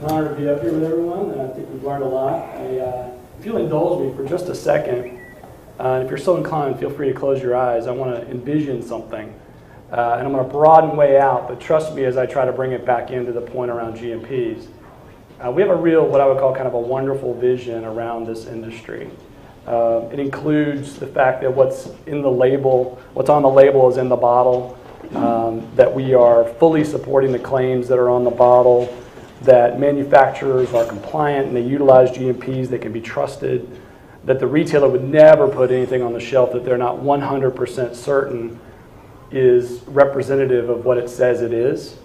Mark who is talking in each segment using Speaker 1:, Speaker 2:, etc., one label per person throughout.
Speaker 1: an honor to be up here with everyone, and I think we've learned a lot. If you'll indulge me for just a second, if you're so inclined, feel free to close your eyes. I want to envision something, and I'm going to broaden way out, but trust me as I try to bring it back into the point around GMPs. We have a real, what I would call kind of a wonderful vision around this industry. It includes the fact that what's on the label is in the bottle, that we are fully supporting the claims that are on the bottle, that manufacturers are compliant and they utilize GMPs, they can be trusted, that the retailer would never put anything on the shelf that they're not 100% certain is representative of what it says it is,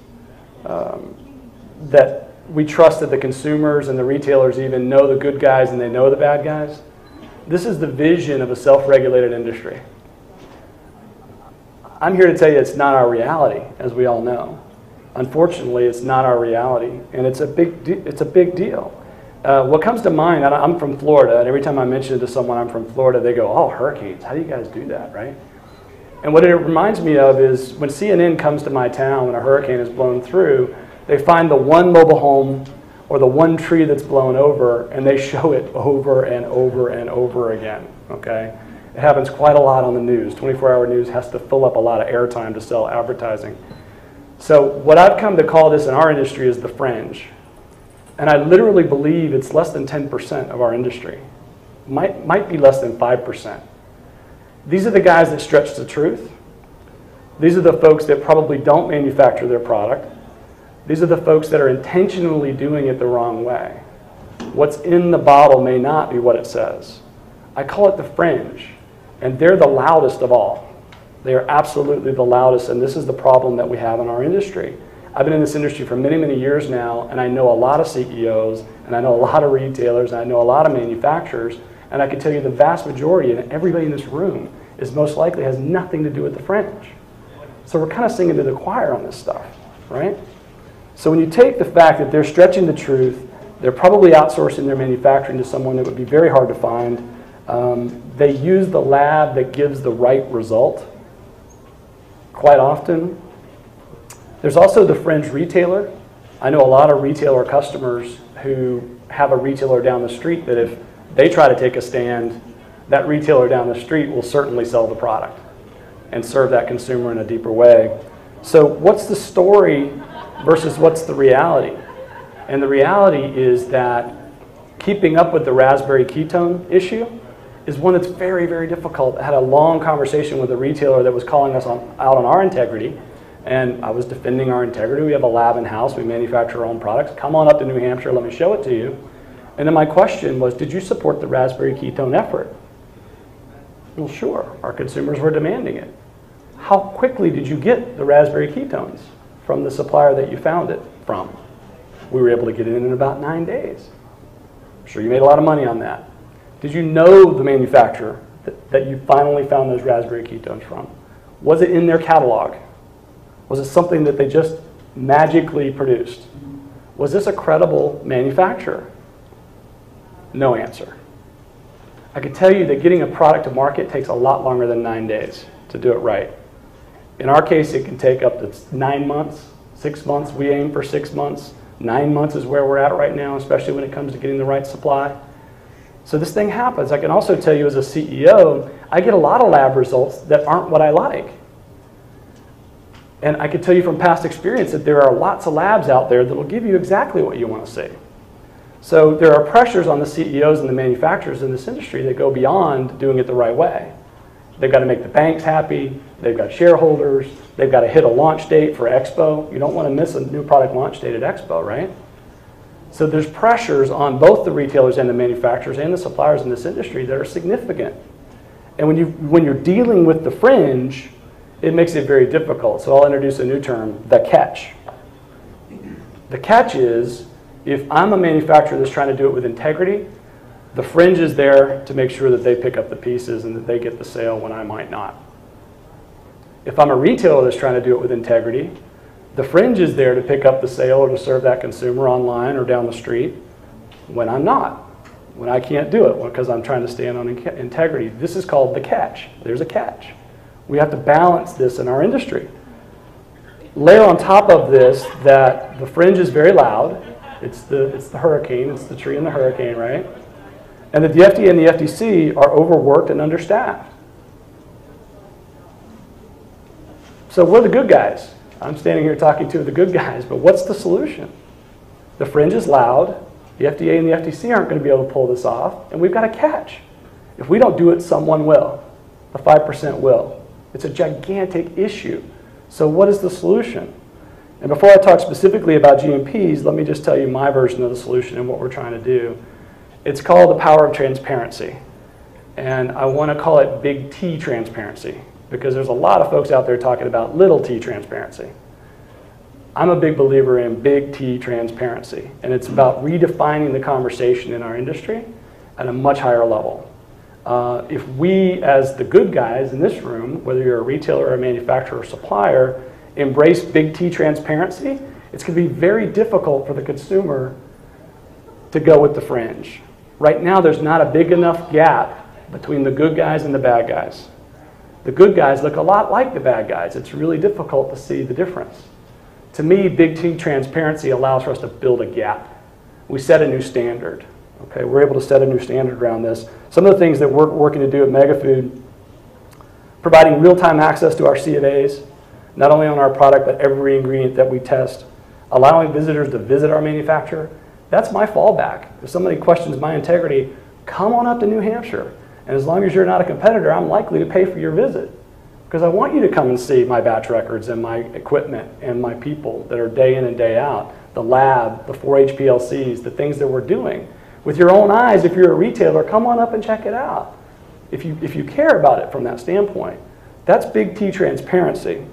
Speaker 1: that we trust that the consumers and the retailers even know the good guys and they know the bad guys. This is the vision of a self-regulated industry. I'm here to tell you it's not our reality, as we all know. Unfortunately, it's not our reality, and it's a big deal. What comes to mind, I'm from Florida, and every time I mention it to someone I'm from Florida, they go, oh, hurricanes, how do you guys do that, right? And what it reminds me of is when CNN comes to my town when a hurricane is blown through, they find the one mobile home or the one tree that's blown over, and they show it over and over and over again, okay? It happens quite a lot on the news. 24-hour news has to fill up a lot of airtime to sell advertising. So what I've come to call this in our industry is the fringe. And I literally believe it's less than 10% of our industry. Might be less than 5%. These are the guys that stretch the truth. These are the folks that probably don't manufacture their product. These are the folks that are intentionally doing it the wrong way. What's in the bottle may not be what it says. I call it the fringe, and they're the loudest of all. They are absolutely the loudest, and this is the problem that we have in our industry. I've been in this industry for many, many years now, and I know a lot of CEOs, and I know a lot of retailers, and I know a lot of manufacturers, and I can tell you the vast majority, and everybody in this room, is most likely has nothing to do with the fringe. So we're kind of singing to the choir on this stuff, right? So when you take the fact that they're stretching the truth, they're probably outsourcing their manufacturing to someone that would be very hard to find. They use the lab that gives the right result quite often. There's also the fringe retailer. I know a lot of retailer customers who have a retailer down the street that if they try to take a stand, that retailer down the street will certainly sell the product and serve that consumer in a deeper way. So what's the story versus what's the reality? And the reality is that keeping up with the raspberry ketone issue is one that's very, very difficult. I had a long conversation with a retailer that was calling us out on our integrity, and I was defending our integrity. We have a lab in-house. We manufacture our own products. Come on up to New Hampshire. Let me show it to you. And then my question was, did you support the raspberry ketone effort? Well, sure. Our consumers were demanding it. How quickly did you get the raspberry ketones from the supplier that you found it from? We were able to get it in about 9 days. I'm sure you made a lot of money on that. Did you know the manufacturer that you finally found those raspberry ketones from? Was it in their catalog? Was it something that they just magically produced? Was this a credible manufacturer? No answer. I could tell you that getting a product to market takes a lot longer than 9 days to do it right. In our case, it can take up to 9 months, 6 months. We aim for 6 months. 9 months is where we're at right now, especially when it comes to getting the right supply. So this thing happens. I can also tell you as a CEO, I get a lot of lab results that aren't what I like. And I can tell you from past experience that there are lots of labs out there that will give you exactly what you want to see. So there are pressures on the CEOs and the manufacturers in this industry that go beyond doing it the right way. They've got to make the banks happy. They've got shareholders. They've got to hit a launch date for Expo. You don't want to miss a new product launch date at Expo, right? So there's pressures on both the retailers and the manufacturers and the suppliers in this industry that are significant. And when you're dealing with the fringe, it makes it very difficult. So I'll introduce a new term, the catch. The catch is, if I'm a manufacturer that's trying to do it with integrity, the fringe is there to make sure that they pick up the pieces and that they get the sale when I might not. If I'm a retailer that's trying to do it with integrity, the fringe is there to pick up the sale or to serve that consumer online or down the street when I'm not, when I can't do it because I'm trying to stand on integrity. This is called the catch. There's a catch. We have to balance this in our industry. Layer on top of this that the fringe is very loud It's the hurricane, it's the tree in the hurricane, right? And that the FDA and the FTC are overworked and understaffed. So we're the good guys. I'm standing here talking to the good guys, but what's the solution? The fringe is loud. The FDA and the FTC aren't going to be able to pull this off, and we've got a catch. If we don't do it, someone will. The 5% will. It's a gigantic issue. So what is the solution? And before I talk specifically about GMPs, let me just tell you my version of the solution and what we're trying to do. It's called the power of transparency. And I want to call it big T transparency, because there's a lot of folks out there talking about little t transparency. I'm a big believer in big T transparency, and it's about redefining the conversation in our industry at a much higher level. If we, as the good guys in this room, whether you're a retailer or a manufacturer or supplier, embrace big T transparency, it's going to be very difficult for the consumer to go with the fringe. Right now, there's not a big enough gap between the good guys and the bad guys. The good guys look a lot like the bad guys. It's really difficult to see the difference. To me, big T transparency allows for us to build a gap. We set a new standard. Okay, we're able to set a new standard around this. Some of the things that we're working to do at MegaFood, providing real-time access to our C&As, not only on our product, but every ingredient that we test, allowing visitors to visit our manufacturer. That's my fallback. If somebody questions my integrity, come on up to New Hampshire. And as long as you're not a competitor, I'm likely to pay for your visit. Because I want you to come and see my batch records and my equipment and my people that are day in and day out, the lab, the 4-H PLCs, the things that we're doing. With your own eyes, if you're a retailer, come on up and check it out. If you care about it from that standpoint. That's big T transparency.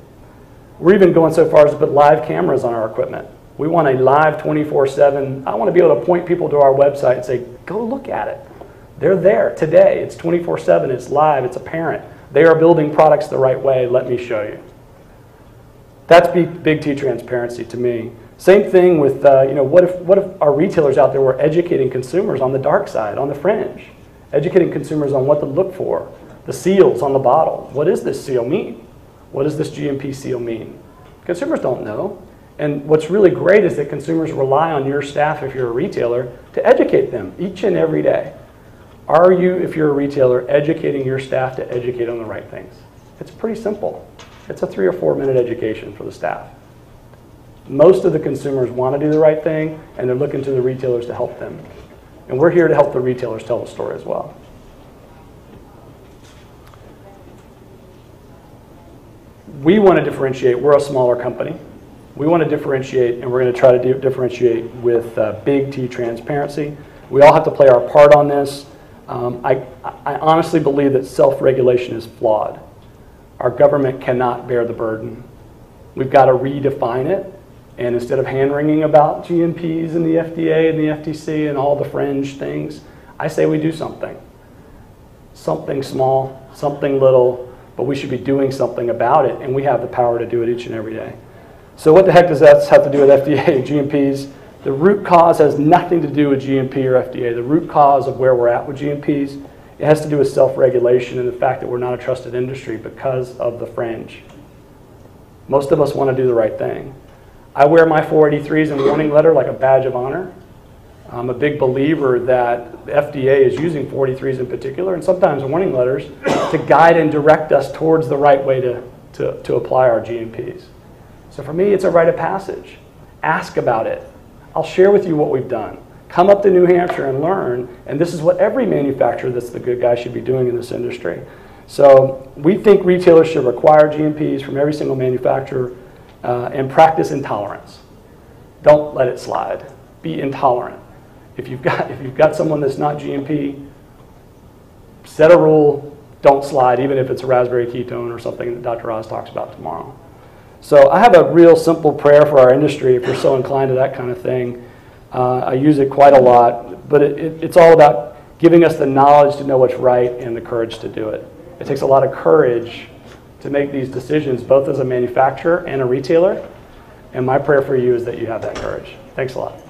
Speaker 1: We're even going so far as to put live cameras on our equipment. We want a live 24/7. I want to be able to point people to our website and say, go look at it. They're there today. It's 24/7. It's live. It's apparent. They are building products the right way. Let me show you. That's big T transparency to me. Same thing with, what if our retailers out there were educating consumers on the dark side, on the fringe, educating consumers on what to look for, the seals on the bottle. What does this seal mean? What does this GMP seal mean? Consumers don't know. And what's really great is that consumers rely on your staff, if you're a retailer, to educate them each and every day. Are you, if you're a retailer, educating your staff to educate on the right things? It's pretty simple. It's a 3 or 4 minute education for the staff. Most of the consumers want to do the right thing, and they're looking to the retailers to help them. And we're here to help the retailers tell the story as well. We want to differentiate. We're a smaller company. We want to differentiate, and we're going to try to differentiate with big T transparency. We all have to play our part on this. I honestly believe that self-regulation is flawed. Our government cannot bear the burden. We've got to redefine it, and instead of hand-wringing about GMPs and the FDA and the FTC and all the fringe things, I say we do something. Something small, something little, but we should be doing something about it, and we have the power to do it each and every day. So what the heck does that have to do with FDA and GMPs? The root cause has nothing to do with GMP or FDA. The root cause of where we're at with GMPs, it has to do with self-regulation and the fact that we're not a trusted industry because of the fringe. Most of us want to do the right thing. I wear my 483s and warning letter like a badge of honor. I'm a big believer that the FDA is using 483s in particular, and sometimes warning letters, to guide and direct us towards the right way to apply our GMPs. So for me, it's a rite of passage. Ask about it. I'll share with you what we've done. Come up to New Hampshire and learn, and this is what every manufacturer that's the good guy should be doing in this industry. So we think retailers should require GMPs from every single manufacturer and practice intolerance. Don't let it slide. Be intolerant. If you've got someone that's not GMP, set a rule, don't slide, even if it's a raspberry ketone or something that Dr. Oz talks about tomorrow. So I have a real simple prayer for our industry if you're so inclined to that kind of thing. I use it quite a lot, but it's all about giving us the knowledge to know what's right and the courage to do it. It takes a lot of courage to make these decisions, both as a manufacturer and a retailer, and my prayer for you is that you have that courage. Thanks a lot.